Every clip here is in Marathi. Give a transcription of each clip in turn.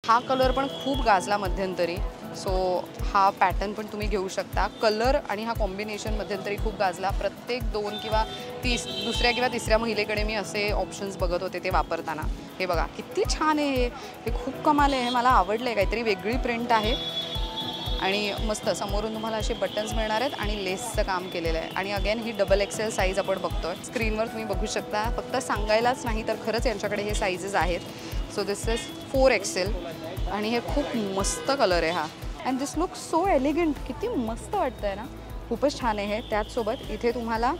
हा कलर पण खूप गाजला मध्यंतरी, सो हा पॅटर्न पण तुम्ही घेऊ शकता. कलर आणि हा कॉम्बिनेशन मध्यंतरी खूप गाजला. प्रत्येक 2 किंवा दुसऱ्या किंवा तिसऱ्या महिलेकडे मी असे ऑप्शन्स बघत होते ते वापरताना. हे बघा किती छान आहे हे खूप कमाल आहे. हे मला आवडलं आहे. काहीतरी वेगळी प्रिंट आहे आणि मस्त समोरून तुम्हाला असे बटन्स मिळणार आहेत आणि लेसचं काम केलेलं आहे. आणि अगेन ही डबल एक्सेल साईज आपण बघतोय. स्क्रीनवर तुम्ही बघू शकता. फक्त सांगायलाच नाही तर खरंच यांच्याकडे हे साईजेस आहेत. सो दिस इज 4XL आणि हे खूप मस्त कलर आहे हा. And this look so elegant. किती मस्त वाटतं आहे ना, खूपच छान आहे हे. त्याचसोबत इथे तुम्हाला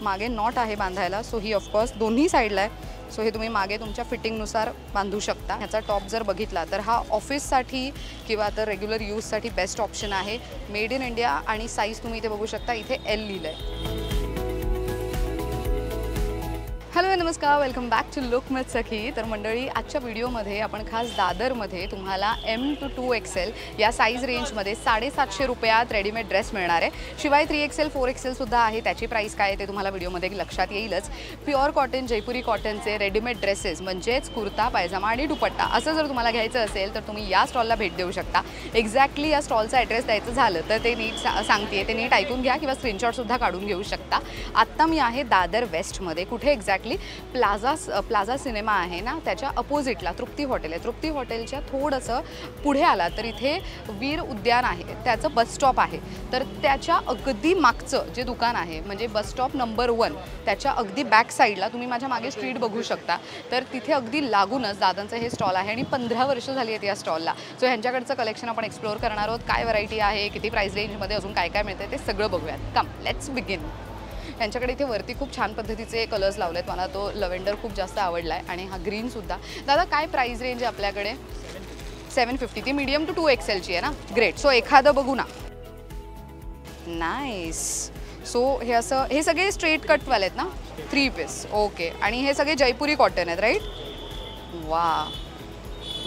मागे नॉट आहे बांधायला. सो ही ऑफकोर्स दोन्ही साईडला आहे. सो हे तुम्ही मागे तुमच्या फिटिंगनुसार बांधू शकता. ह्याचा टॉप जर बघितला तर हा ऑफिससाठी किंवा तर रेग्युलर यूजसाठी बेस्ट ऑप्शन आहे. मेड इन इंडिया आणि साईज तुम्ही इथे बघू शकता. इथे L लिहिलं आहे. हॅलो नमस्कार, welcome back to look with Sakhi. तर मंडळी, आजच्या व्हिडिओमध्ये आपण खास दादरमध्ये तुम्हाला M to 2XL या साईज रेंजमध्ये 750 रुपयात रेडीमेड ड्रेस मिळणार आहे. शिवाय 3XL 4XL सुद्धा आहे. त्याची प्राईस काय आहे ते तुम्हाला व्हिडिओमध्ये लक्षात येईलच. प्युअर कॉटन जयपुरी कॉटनचे रेडीमेड ड्रेसेस म्हणजेच कुर्ता पायजामा आणि दुपट्टा असं जर तुम्हाला घ्यायचं असेल तर तुम्ही या स्टॉलला भेट देऊ शकता. एक्झॅक्टली या स्टॉलचा ॲड्रेस द्यायचं झालं तर ते नीट सांगते, ते नीट ऐकून घ्या किंवा स्क्रीनशॉटसुद्धा काढून घेऊ शकता. आत्ता मी आहे दादर वेस्टमध्ये. कुठे एक्झॅक्टली? प्लाझा सिनेमा आहे ना, त्याच्या अपोजिटला तृप्ती हॉटेल आहे. तृप्ती हॉटेलच्या थोडंसं पुढे आला तर इथे वीर उद्यान आहे, त्याचं बस स्टॉप आहे. तर त्याच्या अगदी मागचं जे दुकान आहे म्हणजे बस स्टॉप नंबर 1 त्याच्या अगदी बॅक साईडला तुम्ही माझ्या मागे स्ट्रीट बघू शकता. तर तिथे अगदी लागूनच दादांचं हे स्टॉल आहे आणि 15 वर्ष झाली आहेत या स्टॉलला. सो ह्यांच्याकडचं कलेक्शन आपण एक्सप्लोअर करणार आहोत. काय व्हरायटी आहे, किती प्राईस रेंजमध्ये अजून काय काय मिळतं ते सगळं बघूयात. Come let's begin. यांच्याकडे इथे वरती खूप छान पद्धतीचे कलर्स लावलेत. मला तो लव्हेंडर खूप जास्त आवडला आहे आणि हा ग्रीनसुद्धा. दादा काय प्राईस रेंज आहे आपल्याकडे? 750. ती मीडियम टू 2XLची आहे ना? ग्रेट. सो एखादं बघू ना. नाईस. सो हे असं, हे सगळे स्ट्रेट कटवाले आहेत ना? 3 पीस. ओके. आणि हे सगळे जयपुरी कॉटन आहेत, राईट? वा,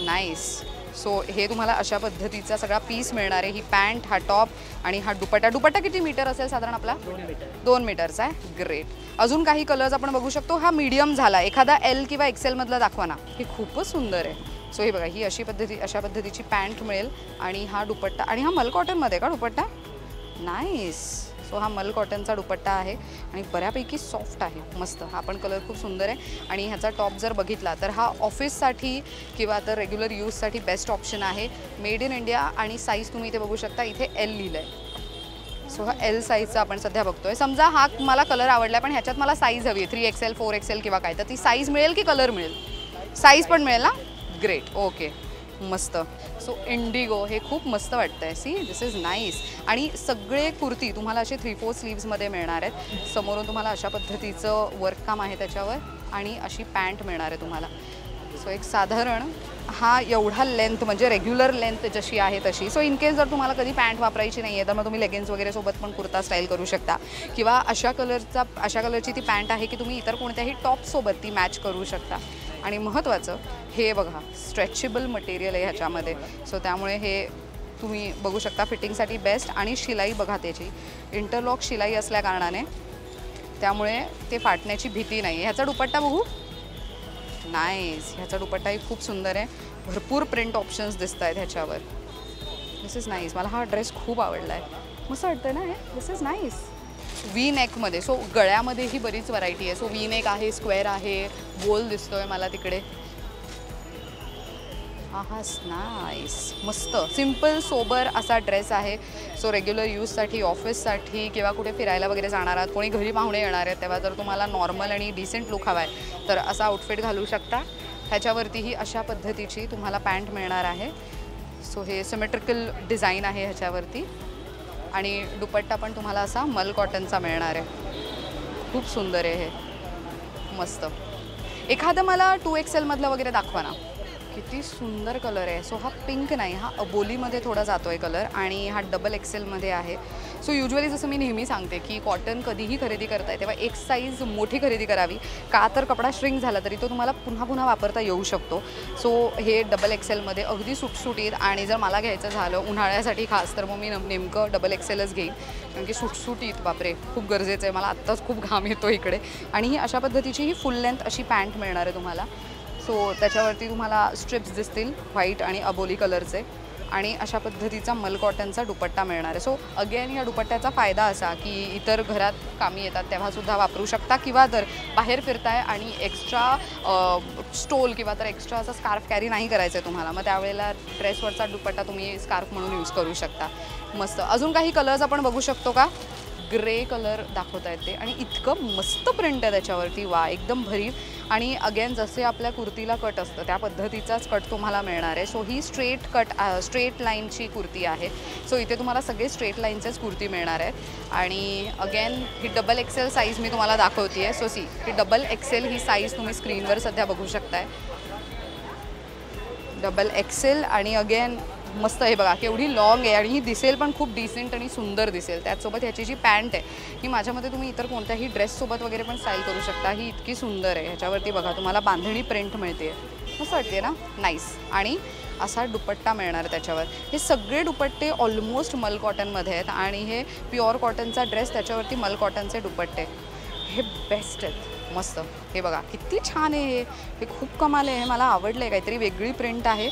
नाईस. सो हे तुम्हाला अशा पद्धतीचा सगळा पीस मिळणार आहे. ही पॅन्ट, हा टॉप आणि हा दुपट्टा. दुपट्टा किती मीटर असेल साधारण आपला? 2 मीटरचा आहे. ग्रेट. अजून काही कलर्स आपण बघू शकतो. हा मीडियम झाला. एखादा L किंवा XL मधला दाखवा ना. हे खूपच सुंदर आहे. सो हे बघा, ही अशा पद्धतीची पॅन्ट मिळेल आणि हा दुपट्टा. आणि हा मल कॉटनमध्ये का दुपट्टा? नाईस. सो हा मल कॉटनचा दुपट्टा आहे आणि बऱ्यापैकी सॉफ्ट आहे. मस्त. हा पण कलर खूप सुंदर आहे. आणि ह्याचा टॉप जर बघितला तर हा ऑफिससाठी किंवा तर रेग्युलर यूजसाठी बेस्ट ऑप्शन आहे. मेड इन इंडिया आणि साईज तुम्ही इथे बघू शकता. इथे L लिहिलं आहे. सो हा L साईजचा आपण सध्या बघतोय. समजा हा मला कलर आवडला पण ह्याच्यात मला साईज हवी आहे 3XL 4XL किंवा काय, तर ती साईज मिळेल की कलर मिळेल? साईज पण मिळेल ना? ग्रेट. ओके, मस्त. सो इंडिगो हे खूप मस्त वाटतं आहे. See, this is nice. आणि सगळे कुर्ती तुम्हाला असे 3/4 स्लीव्समध्ये मिळणार आहेत. समोरून तुम्हाला अशा पद्धतीचं वर्ककाम आहे त्याच्यावर आणि अशी पॅन्ट मिळणार आहे तुम्हाला. सो एक साधारण हा एवढा लेंथ म्हणजे रेग्युलर लेंथ जशी आहे तशी. सो इन केस जर तुम्हाला कधी पॅन्ट वापरायची नाही आहे तर मग तुम्ही लेगिन्स वगैरे सोबत पण कुर्ता स्टाईल करू शकता. किंवा अशा कलरची ती पॅन्ट आहे की तुम्ही इतर कोणत्याही टॉपसोबत ती मॅच करू शकता. आणि महत्त्वाचं हे बघा, स्ट्रेचेबल मटेरियल आहे ह्याच्यामध्ये. सो त्यामुळे हे तुम्ही बघू शकता फिटिंगसाठी बेस्ट. आणि शिलाई बघा, त्याची इंटरलॉक शिलाई असल्या कारणाने त्यामुळे ते फाटण्याची भीती नाही आहे. ह्याचा दुपट्टा बघू. नाईस. ह्याचा दुपट्टाही खूप सुंदर आहे. भरपूर प्रिंट ऑप्शन्स दिसत आहेत ह्याच्यावर. दिस इज नाईस. मला हा ड्रेस खूप आवडला आहे. मस्त वाटतं ना हे. दिस इज नाईस. वी नेकमध्ये. सो गळ्यामध्येही बरीच व्हरायटी आहे. सो वी नेक आहे, स्क्वेअर आहे, गोल दिसतोय मला तिकडे. हा नाईस. मस्त सिम्पल सोबर असा ड्रेस आहे. सो रेग्युलर यूजसाठी, ऑफिससाठी किंवा कुठे फिरायला वगैरे जाणार आहात, कोणी घरी पाहुणे येणार आहेत तेव्हा जर तुम्हाला नॉर्मल आणि डिसेंट लुक हवा आहे तर असा आउटफिट घालू शकता. ह्याच्यावरतीही अशा पद्धतीची तुम्हाला पॅन्ट मिळणार आहे. सो हे सिमेट्रिकल डिझाईन आहे ह्याच्यावरती. आणि दुपट्टा पण तुम्हाला असा मल कॉटनचा मिळणार आहे. खूप सुंदर आहे हे. मस्त. एखादं मला 2XL मधलं वगैरे दाखवा ना. किती सुंदर कलर आहे. सो हा पिंक नाही, हा अबोलीमध्ये थोडा जातो आहे कलर आणि हा डबल XLमध्ये आहे. सो युजली जसं मी नेहमी सांगते की कॉटन कधीही खरेदी करताय तेव्हा एक साईज मोठी खरेदी करावी. का तर कपडा श्रिंक झाला तरी तो तुम्हाला पुन्हा पुन्हा वापरता येऊ शकतो. सो हे डबल XLमध्ये अगदी सुटसुटीत. आणि जर मला घ्यायचं झालं उन्हाळ्यासाठी खास तर मग मी नेमकं डबल XLच घेईन. कारण की सुटसुटीत बापरे खूप गरजेचं आहे. मला आत्ताच खूप घाम येतो इकडे. आणि ही अशा पद्धतीची ही फुल लेंथ अशी पॅन्ट मिळणार आहे तुम्हाला. सो त्याच्यावरती तुम्हाला स्ट्रिप्स दिसतील व्हाईट आणि अबोली कलरचे आणि अशा पद्धतीचा मल कॉटनचा दुपट्टा मिळणार आहे. सो अगेन या दुपट्ट्याचा फायदा असा की इतर घरात कामी येतात तेव्हासुद्धा वापरू शकता किंवा जर बाहेर फिरताय आणि एक्स्ट्रा स्टोल किंवा तर एक्स्ट्रा असा स्कार्फ कॅरी नाही करायचं आहे तुम्हाला, मग त्यावेळेला ड्रेसवरचा दुपट्टा तुम्ही स्कार्फ म्हणून यूज करू शकता. मस्त. अजून काही कलर्स आपण बघू शकतो का? ग्रे कलर दाखवता येते आणि इतकं मस्त प्रिंट आहे त्याच्यावरती. वा, एकदम भरीव. आणि अगेन जसे आपल्या कुर्तीला कट असतं त्या पद्धतीचाच कट तुम्हाला मिळणार आहे. सो ही स्ट्रेट लाईनची कुर्ती आहे. सो इथे तुम्हाला सगळे स्ट्रेट लाईनचेच कुर्ती मिळणार आहेत. आणि अगेन ही डबल एक्सेल साईज मी तुम्हाला दाखवते आहे. सो सी, ही डबल एक्सेल ही साईज तुम्ही स्क्रीनवर सध्या बघू शकताय. डबल एक्सेल आणि अगेन मस्त. हे बघा केवढी लॉंग आहे आणि ही दिसेल पण खूप डिसेंट आणि सुंदर दिसेल. त्याचसोबत ह्याची जी पॅन्ट आहे ही माझ्यामध्ये तुम्ही इतर कोणत्याही ड्रेससोबत वगैरे पण स्टाईल करू शकता. ही इतकी सुंदर आहे. ह्याच्यावरती बघा तुम्हाला बांधणी प्रिंट मिळते. मस्त वाटते ना? नाईस. आणि असा दुपट्टा मिळणार आहे त्याच्यावर. हे सगळे दुपट्टे ऑलमोस्ट मल कॉटनमध्ये आहेत आणि हे प्युअर कॉटनचा ड्रेस त्याच्यावरती मल कॉटनचे दुपट्टे हे बेस्ट आहेत. मस्त. हे बघा किती छान आहे. हे खूप कमाल आहे. हे मला आवडलं आहे. काहीतरी वेगळी प्रिंट आहे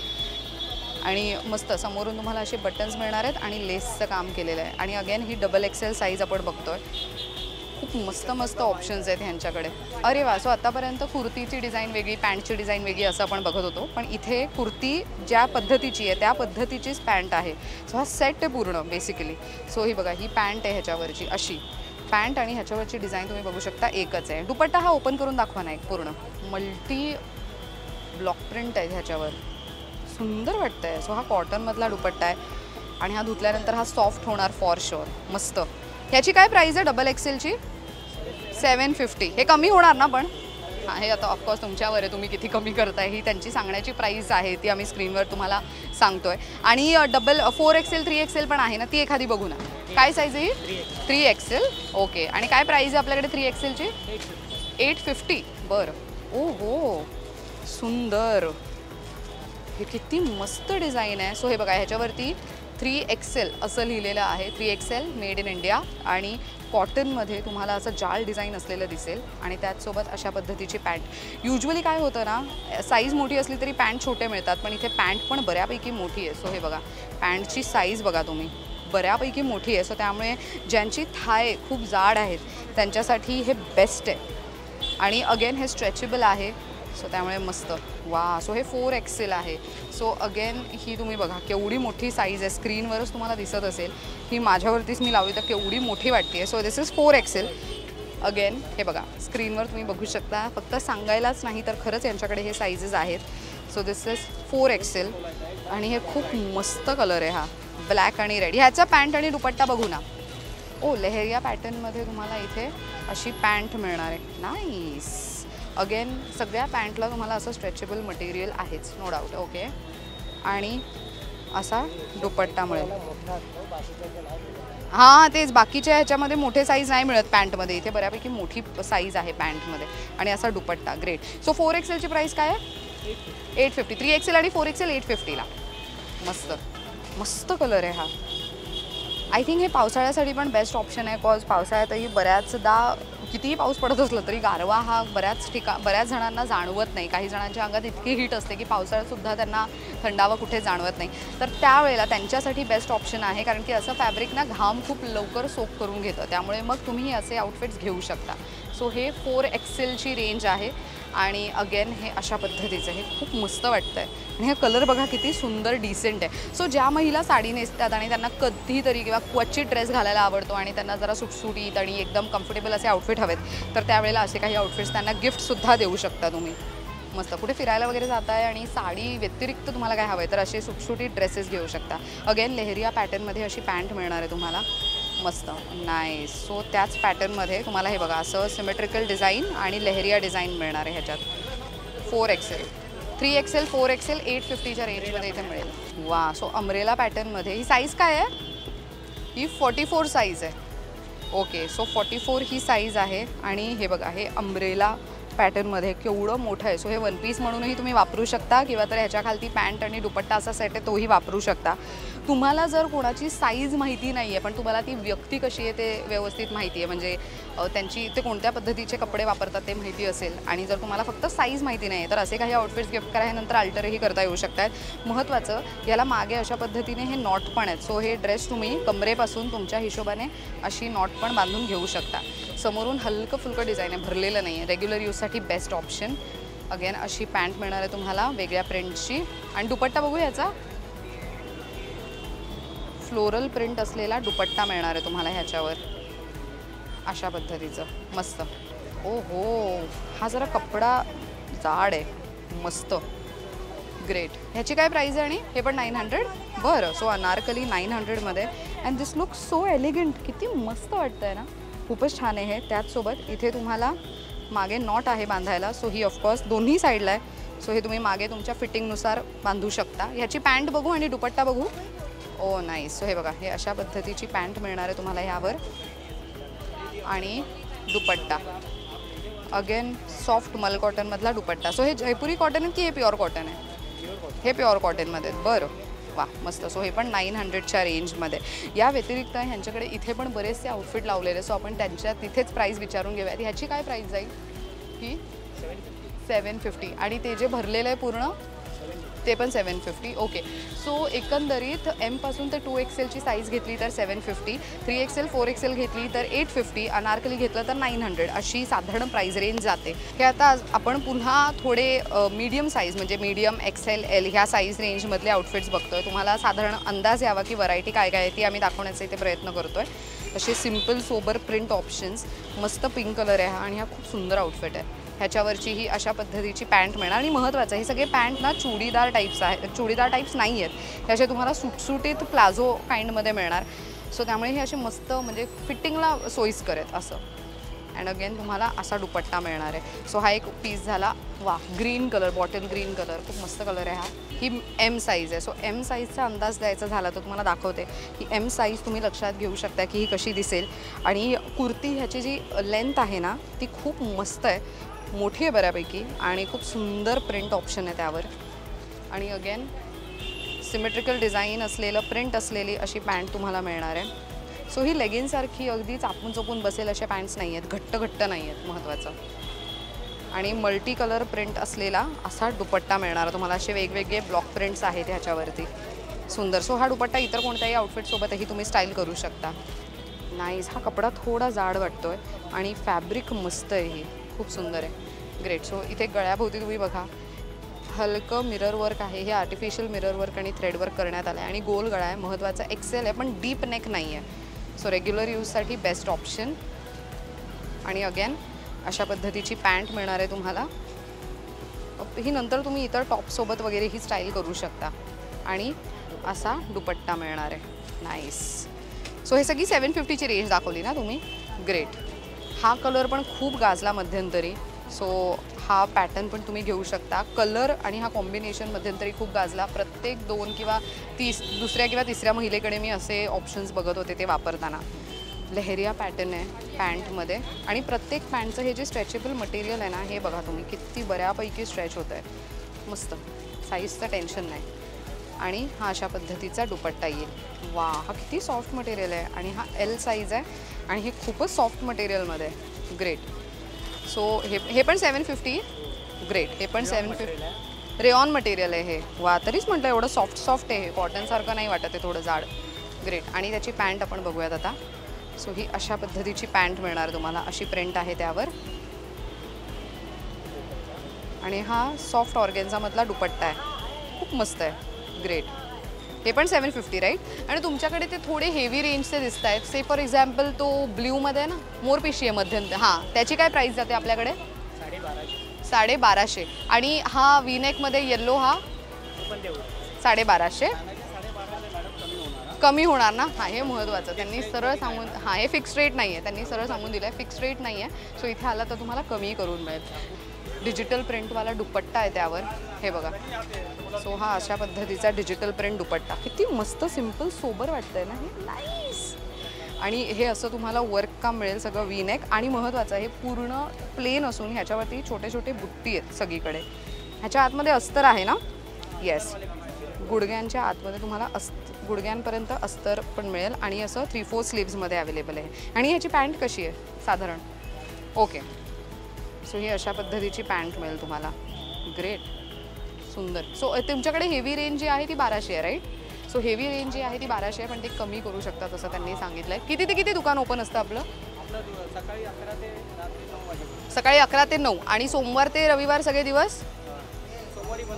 आणि मस्त. समोरून तुम्हाला असे बटन्स मिळणार आहेत आणि लेसचं काम केलेलं आहे. आणि अगेन ही डबल एक्सेल साईज आपण बघतोय. खूप मस्त मस्त ऑप्शन्स आहेत ह्यांच्याकडे. अरे वा. सो आतापर्यंत कुर्तीची डिझाईन वेगळी, पॅन्टची डिझाईन वेगळी असं आपण बघत होतो, पण इथे कुर्ती ज्या पद्धतीची आहे त्या पद्धतीचीच पॅन्ट आहे. सो हा सेट आहे पूर्ण बेसिकली. सो ही बघा ही पॅन्ट आहे ह्याच्यावरची अशी पॅन्ट आणि ह्याच्यावरची डिझाईन तुम्ही बघू शकता एकच आहे. दुपट्टा हा ओपन करून दाखवा ना. एक पूर्ण मल्टी ब्लॉक प्रिंट आहे ह्याच्यावर. सुंदर वाटतं आहे. सो हा कॉटनमधला दुपट्टा आहे आणि हा धुतल्यानंतर हा सॉफ्ट होणार फॉर शुअर. मस्त. ह्याची काय प्राईस आहे डबल एक्सेलची? 750. हे कमी होणार ना पण? हां, हे आता ऑफकोर्स तुमच्यावर आहे, तुम्ही किती कमी करताय. ही त्यांची सांगण्याची प्राईस आहे, ती आम्ही स्क्रीनवर तुम्हाला सांगतोय. आणि डबल 4XL 3XL पण आहे ना, ती एखादी बघू ना. काय साईज आहे ही? 3XL. ओके. आणि काय प्राईस आहे आपल्याकडे 3XLची? 850. बरं. ओ हो, सुंदर. हे किती मस्त डिझाईन आहे. सो हे बघा ह्याच्यावरती 3XL असं लिहिलेलं आहे. 3XL मेड इन इंडिया आणि कॉटनमध्ये तुम्हाला असं जाळ डिझाईन असलेलं दिसेल आणि त्याचसोबत अशा पद्धतीची पॅन्ट. युजली काय होतं ना, साईज मोठी असली तरी पॅन्ट छोटे मिळतात, पण इथे पॅन्ट पण बऱ्यापैकी मोठी आहे. सो हे बघा पॅन्टची साईज बघा तुम्ही, बऱ्यापैकी मोठी आहे. सो त्यामुळे ज्यांची थाय खूप जाड आहेत त्यांच्यासाठी हे बेस्ट आहे. आणि अगेन हे स्ट्रेचेबल आहे. सो त्यामुळे मस्त. वा. सो हे 4XL आहे. सो अगेन ही तुम्ही बघा केवढी मोठी साईज आहे. स्क्रीनवरच तुम्हाला दिसत असेल. ही माझ्यावरतीच मी लावली तर केवढी मोठी वाटते. So this is 4XL. Again हे बघा स्क्रीनवर तुम्ही बघू शकता. फक्त सांगायलाच नाही तर खरंच यांच्याकडे हे साईजेस आहेत. सो दिस इज 4XL आणि हे खूप मस्त कलर आहे हा, ब्लॅक आणि रेड. ह्याचा पॅन्ट आणि दुपट्टा बघू ना. ओ, लेहरिया पॅटर्नमध्ये तुम्हाला इथे अशी पॅन्ट मिळणार आहे. नाईस. अगेन सगळ्या पॅन्टला तुम्हाला असं स्ट्रेचेबल मटेरियल आहेच, नो डाऊट. ओके. आणि असा दुपट्टा मिळेल. हां, तेच बाकीच्या ह्याच्यामध्ये मोठे साईज नाही मिळत पॅन्टमध्ये. इथे बऱ्यापैकी मोठी साईज आहे पॅन्टमध्ये आणि असा दुपट्टा. ग्रेट. सो 4XLची प्राईस काय आहे? 850. 3XL आणि 4XL 850ला. मस्त मस्त कलर आहे हा. आय थिंक हे पावसाळ्यासाठी पण बेस्ट ऑप्शन आहे. कॉज पावसाळ्यातही बऱ्याचदा कितीही पाऊस पडत असलं तरी गारवा हा बऱ्याच जणांना जाणवत नाही. काही जणांच्या अंगात इतकी हीट असते की पावसाळ्यातसुद्धा त्यांना थंडावा कुठे जाणवत नाही. तर त्यावेळेला त्यांच्यासाठी बेस्ट ऑप्शन आहे, कारण की असं फॅब्रिक ना घाम खूप लवकर सोक करून घेतं. त्यामुळे मग तुम्ही असे आउटफिट्स घेऊ शकता. सो हे 4XLची रेंज आहे आणि अगेन हे अशा पद्धतीचं हे खूप मस्त वाटतं आहे. आणि हे कलर बघा किती सुंदर डिसेंट आहे. सो ज्या महिला साडी नेसतात आणि त्यांना कधीतरी किंवा क्वचित ड्रेस घालायला आवडतो आणि त्यांना जरा सुटसुटीत आणि एकदम कम्फर्टेबल असे आउटफिट हवेत, तर त्यावेळेला असे काही आउटफिट्स त्यांना गिफ्टसुद्धा देऊ शकता तुम्ही. मस्त. कुठे फिरायला वगैरे जाताय आणि साडी व्यतिरिक्त तुम्हाला काय हवं आहे तर असे सुटसुटीत ड्रेसेस घेऊ शकता. अगेन लेहरिया पॅटर्नमध्ये अशी पॅन्ट मिळणार आहे तुम्हाला. मस्त. नाईस. सो त्याच पॅटर्नमध्ये तुम्हाला हे बघा असं सिमेट्रिकल डिझाईन आणि लेहरिया डिझाईन मिळणार आहे ह्याच्यात. 4XL. 3XL 4XL 850च्या रेंजमध्ये इथे मिळेल. वा. सो अम्ब्रेला पॅटर्नमध्ये ही साईज काय आहे? ही 44 साईज आहे. ओके. सो 44 ही साईज आहे आणि हे बघा हे अम्ब्रेला पॅटर्नमध्ये केवढं मोठं आहे. सो हे वन पीस म्हणूनही तुम्ही वापरू शकता किंवा तर ह्याच्या खालती पॅन्ट आणि दुपट्टा असा सेट आहे तोही वापरू शकता. तुम्हाला जर कोणाची साईज माहिती नाही आहे पण तुम्हाला ती व्यक्ती कशी आहे ते व्यवस्थित माहिती आहे, म्हणजे त्यांची ते कोणत्या पद्धतीचे कपडे वापरतात ते माहिती असेल आणि जर तुम्हाला फक्त साईज माहिती नाही आहे तर असे काही आउटफिट्स गिफ्ट करा, नंतर अल्टरही करता येऊ शकतात। महत्त्वाचं याला मागे अशा पद्धतीने हे नॉट पण आहेत, सो हे ड्रेस तुम्ही कमरेपासून तुमच्या हिशोबाने अशी नॉट पण बांधून घेऊ शकता। समोरून हलकं फुलकं डिझाईन आहे, भरलेलं नाही आहे, रेग्युलर यूजसाठी बेस्ट ऑप्शन। अगेन अशी पॅन्ट मिळणार आहे तुम्हाला वेगळ्या प्रिंटची आणि दुपट्टा बघू याचा फ्लोरल प्रिंट असलेला दुपट्टा मिळणार आहे तुम्हाला ह्याच्यावर अशा पद्धतीचं मस्त। ओ हो, हा जरा कपडा जाड आहे, मस्त ग्रेट। ह्याची काय प्राइस आहे आणि हे पण 900? बरं, सो अनारकली 900मध्ये and this look so elegant, किती मस्त वाटतं आहे ना, खूपच छान आहे हे। त्याचसोबत इथे तुम्हाला मागे नॉट आहे बांधायला, सो ही ऑफकोर्स दोन्ही साईडला आहे, सो हे तुम्ही मागे तुमच्या फिटिंगनुसार बांधू शकता। ह्याची पॅन्ट बघू आणि दुपट्टा बघू। ओ नाईस, सो हे बघा हे अशा पद्धतीची पॅन्ट मिळणार आहे तुम्हाला ह्यावर आणि दुपट्टा अगेन सॉफ्ट मल कॉटनमधला दुपट्टा। सो हे जयपुरी कॉटन आहे की हे प्युअर कॉटन आहे? हे प्युअर कॉटनमध्ये, बरं वा मस्त। सो हे पण 900च्या रेंजमध्ये। या व्यतिरिक्त ह्यांच्याकडे इथे पण बरेचसे आउटफिट लावलेले, सो आपण त्यांच्या तिथेच प्राईस विचारून घेऊयात। ह्याची काय प्राईस जाईल? ही 750 आणि ते जे भरलेलं आहे पूर्ण ते पण 750। ओके, सो एकंदरीत एमपासून ते 2XLची साईज घेतली तर 750, 3XL 4XL घेतली तर 850, अनारकली घेतलं तर 900 अशी साधारण प्राईस रेंज जाते। हे आता आपण पुन्हा थोडे मीडियम साईज म्हणजे मीडियम XL L ह्या साईज रेंजमधले आउटफिट्स बघतोय। तुम्हाला साधारण अंदाज यावा की व्हरायटी काय काय आहे ती आम्ही दाखवण्याचा इथे प्रयत्न करतोय। असे सिम्पल सोबर प्रिंट ऑप्शन्स, मस्त पिंक कलर आहे हा आणि हा खूप सुंदर आउटफिट आहे। ह्याच्यावरची ही अशा पद्धतीची पॅन्ट मिळणार आणि महत्त्वाचं हे सगळे पॅन्ट ना चुडीदार टाईप्स आहेत, चुडीदार टाईप्स नाही आहेत, ह्याचे तुम्हाला सुटसुटीत प्लाझो काइंडमध्ये मिळणार, सो त्यामुळे हे असे मस्त म्हणजे फिटिंगला सोयीस्कर आहेत असं। अँड अगेन तुम्हाला असा दुपट्टा मिळणार आहे। सो हा एक पीस झाला, वा green colour, bottle green colour, खूप मस्त कलर आहे हा। ही एम साईज आहे, सो एम साईजचा अंदाज द्यायचा झाला तर तुम्हाला दाखवते ही एम साईज तुम्ही लक्षात घेऊ शकता की ही कशी दिसेल। आणि कुर्ती ह्याची जी लेंथ आहे ना ती खूप मस्त आहे, मोठी आहे बऱ्यापैकी आणि खूप सुंदर प्रिंट ऑप्शन आहे त्यावर। आणि अगेन सिमेट्रिकल डिझाईन असलेलं प्रिंट असलेली अशी पॅन्ट तुम्हाला मिळणार आहे। सो ही लेगिन्ससारखी अगदी चापून चोपून बसेल अशा पॅन्ट्स नाही आहेत, घट्ट घट्ट नाही आहेत महत्त्वाचं। आणि मल्टी कलर प्रिंट असलेला असा दुपट्टा मिळणार आहे तुम्हाला, असे वेगवेगळे ब्लॉक प्रिंट्स आहेत ह्याच्यावरती, सुंदर। सो हा दुपट्टा इतर कोणत्याही आउटफिटसोबतही तुम्ही स्टाईल करू शकता। नाईस, हा कपडा थोडा जाड वाटतोय आणि फॅब्रिक मस्त आहे, ही खूप सुंदर आहे, ग्रेट। सो इथे गळ्याभोवती तुम्ही बघा हलकं मिरर वर्क आहे, हे आर्टिफिशियल मिरर वर्क आणि थ्रेड वर्क करण्यात आलं आहे आणि गोल गळा आहे, महत्त्वाचा XL आहे पण डीप नेक नाही आहे, सो रेग्युलर यूजसाठी बेस्ट ऑप्शन। आणि अगेन अशा पद्धतीची पॅन्ट मिळणार आहे तुम्हाला, ही नंतर तुम्ही इतर टॉपसोबत वगैरे ही स्टाईल करू शकता आणि असा दुपट्टा मिळणार आहे, नाईस। सो हे सगळी 750ची रेंज दाखवली ना तुम्ही, ग्रेट। हा कलर पण खूप गाजला मध्यंतरी, सो हा पॅटर्न पण तुम्ही घेऊ शकता। कलर आणि हा कॉम्बिनेशन मध्यंतरी खूप गाजला, प्रत्येक 2 किंवा दुसऱ्या किंवा तिसऱ्या महिलेकडे मी असे ऑप्शन्स बघत होते ते वापरताना। लहेरिया पॅटर्न आहे पॅन्टमध्ये आणि प्रत्येक पॅन्टचं हे जे स्ट्रेचेबल मटेरियल आहे ना हे बघा तुम्ही किती बऱ्यापैकी स्ट्रेच होतं आहे, मस्त, साईजचं टेन्शन नाही। आणि हा अशा पद्धतीचा दुपट्टा येईल, वा हा किती सॉफ्ट मटेरियल आहे आणि हा L साईज आहे आणि हे खूपच सॉफ्ट मटेरियलमध्ये आहे, ग्रेट। सो हे पण 750, ग्रेट। हे पण 750 रेऑन मटेरियल आहे हे, वा तरीच म्हटलं एवढं सॉफ्ट आहे हे, कॉटनसारखं नाही वाटत आहे, थोडं जाड, ग्रेट। आणि त्याची पॅन्ट आपण बघूयात आता। सो ही अशा पद्धतीची पॅन्ट मिळणार तुम्हाला, अशी प्रिंट आहे त्यावर आणि हा सॉफ्ट ऑर्गेन्झामधला दुपट्टा आहे, खूप मस्त आहे, ग्रेट। हे पण 750 राईट। आणि तुमच्याकडे ते थोडे हेवी रेंजचे दिसत आहेत, से फॉर एक्झाम्पल तो ब्ल्यूमध्ये आहे ना, मोरपिशी आहे मध्यंतर, हां त्याची काय प्राईस जाते आपल्याकडे? 1250। आणि हा वीनेकमध्ये येल्लो हा 1250 कमी होणार ना, हां हे महत्त्वाचं, त्यांनी सरळ सांगून, हां हे फिक्स रेट नाही आहे, त्यांनी सरळ सांगून दिलं आहे फिक्स रेट नाही आहे, सो इथे आला तर तुम्हाला कमी करून मिळेल। डिजिटल प्रिंटवाला दुपट्टा आहे त्यावर, हे बघा। सो हा अशा पद्धतीचा डिजिटल प्रिंट दुपट्टा, किती मस्त सिम्पल सोबर वाटतंय ना हे, नाईस। आणि हे असं तुम्हाला वर्क काम मिळेल सगळं वीनेक आणि महत्त्वाचं हे पूर्ण प्लेन असून ह्याच्यावरती छोटे छोटे बुट्टी आहेत सगळीकडे, ह्याच्या आतमध्ये अस्तर आहे ना, येस गुडघ्यांच्या आतमध्ये तुम्हाला गुडघ्यांपर्यंत अस्तर पण मिळेल आणि असं 3/4 स्लीव्समध्ये अवेलेबल आहे. आणि ह्याची पॅन्ट कशी आहे साधारण? ओके, सो ही अशा पद्धतीची पॅन्ट मिळेल तुम्हाला. ग्रेट, सुंदर. सो तुमच्याकडे हेवी रेंज जी आहे ती 1200 आहे राईट? सो हेवी रेंज जी आहे ती 1200 आहे, पण ते कमी करू शकतात असं त्यांनी सांगितलं आहे. किती ते किती दुकान ओपन असतं आपलं? सकाळी 11 ते रात्री 9 वाजेपर्यंत. सकाळी 11 ते 9 आणि सोमवार ते रविवार सगळे दिवस?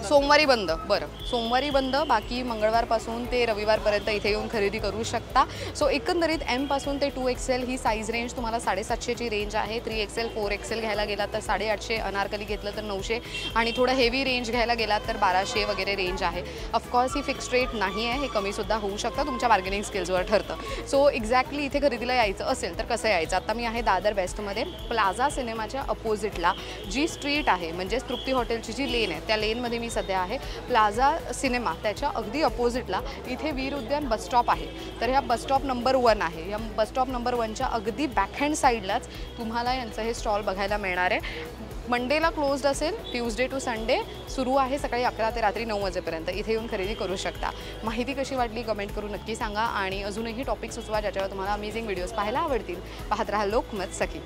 सोमवारी बंद. बरं, सोमवारी बंद, बाकी मंगळवारपासून ते रविवारपर्यंत इथे येऊन खरेदी करू शकता. सो एकंदरीत M पासून ते 2XL ही साईज रेंज तुम्हाला 750ची रेंज आहे. 3XL 4XL घ्यायला गेलात तर 850, अनारकली घेतलं तर 900 आणि थोडं हेवी रेंज घ्यायला गेलात तर 1200 वगैरे रेंज आहे. ऑफकोर्स ही फिक्स्ड रेट नाही आहे, हे कमीसुद्धा होऊ शकतं, तुमच्या बार्गेनिंग स्किल्सवर ठरतं. सो एक्झॅक्टली इथे खरेदीला यायचं असेल तर कसं यायचं? आता मी आहे दादर वेस्टमध्ये, प्लाझा सिनेमाच्या अपोजिटला जी स्ट्रीट आहे म्हणजेच तृप्ती हॉटेलची जी लेन आहे त्या लेनमध्ये मी सध्या आहे. प्लाझा सिनेमा त्याच्या अगदी अपोजिटला इथे वीर उद्यान बसस्टॉप आहे. तर ह्या बसस्टॉप नंबर 1 आहे. या बसस्टॉप नंबर 1च्या अगदी बॅकहँड साईडलाच तुम्हाला यांचं हे स्टॉल बघायला मिळणार आहे. मंडेला क्लोज्ड असेल, ट्यूजडे टू संडे सुरू आहे सकाळी 11 ते रात्री 9 वाजेपर्यंत. इथे येऊन खरेदी करू शकता. माहिती कशी वाटली कमेंट करून नक्की सांगा आणि अजूनही टॉपिक सुचवा ज्याच्यावर तुम्हाला अमेझिंग व्हिडिओज पाहायला आवडतील. पाहत राहा लोकमत सखी.